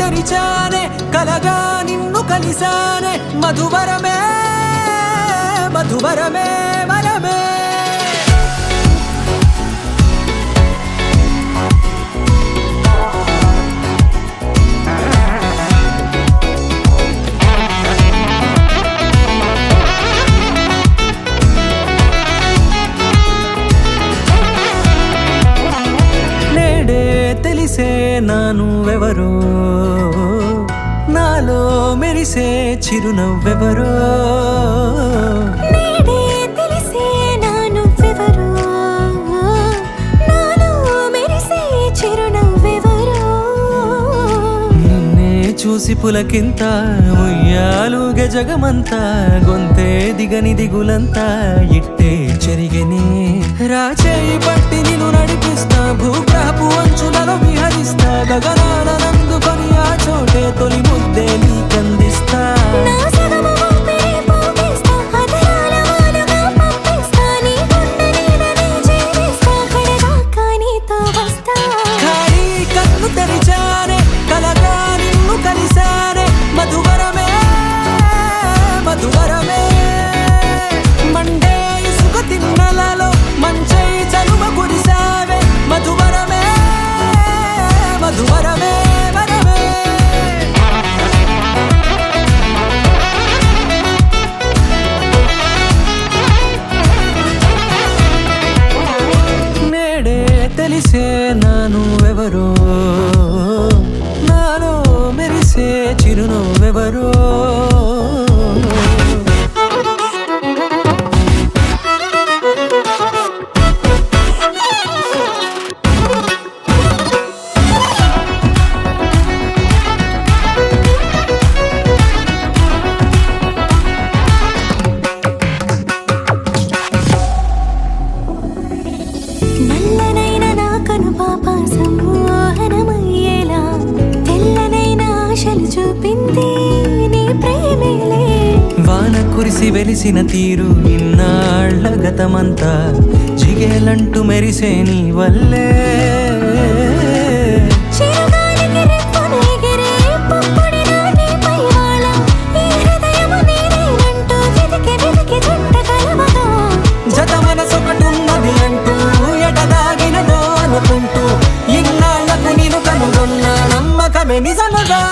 తెరిచానే కలగా నిన్ను కలిసానే మధువరమే మధువరమే వరమే తెలిసే నానువెవరో నాలో మెరిసే చిరునవ్వెవరో నేడే తెలిసే నానువెవరో నాలో మెరిసే చిరునవ్వెవరో నిన్నే చూసి పులకింత ఉయ్యాలుగే జగమంతా గొంతే దిగని దిగులంతా ఇట్టే చెరిగని రాచేయి పట్టి నిన్ను నడిపిస్తా భూగ్రహపు అంచులలో విహరిస్తా గగనాల నందుకొని ఆ చోటే తొలి ముద్దే నీకందిస్తా నా సగము ఊపిరి పోగేస్తా అధరాల వాలుగా పంపిస్తా నీ గుండె నీడనే చేరిస్తా కడదాకా నీతో వస్తా ఖాళీ కన్ను తెరిచానే కలగా నిన్ను కలిసానే మధువరమే మధువరమే మండే ఇసుక తిన్నలలో మంచై చలువ కురిసావే మధువరమే మధువరమే వరమే నేడే తెలిసే నానువెవరో నాలో మెరిసే చిరునవ్వెవరో నల్లనైన నా కనుపాప సమ్మోహనమయ్యేలా తెల్లనైన ఆశలు చూపింది నీ ప్రేమేలే వాన కురిసి వెలిసిన తీరు ఇన్నాళ్ల గతమంతా జిగేలంటూ మెరిసే నీ వల్లే చిరుగాలికి రెప్పను ఎగిరే పుప్పొడిన నీపై వాళ ఈ హృదయము నీదేనంటూ వెతికి వెతికి చుట్ట కలవగా జత మనసొకటున్నది అంటూ ఎటదాగినదో అనుకుంటూ ఇన్నాళ్లకు నేను కనుగొన్న నమ్మకమే నిజముగా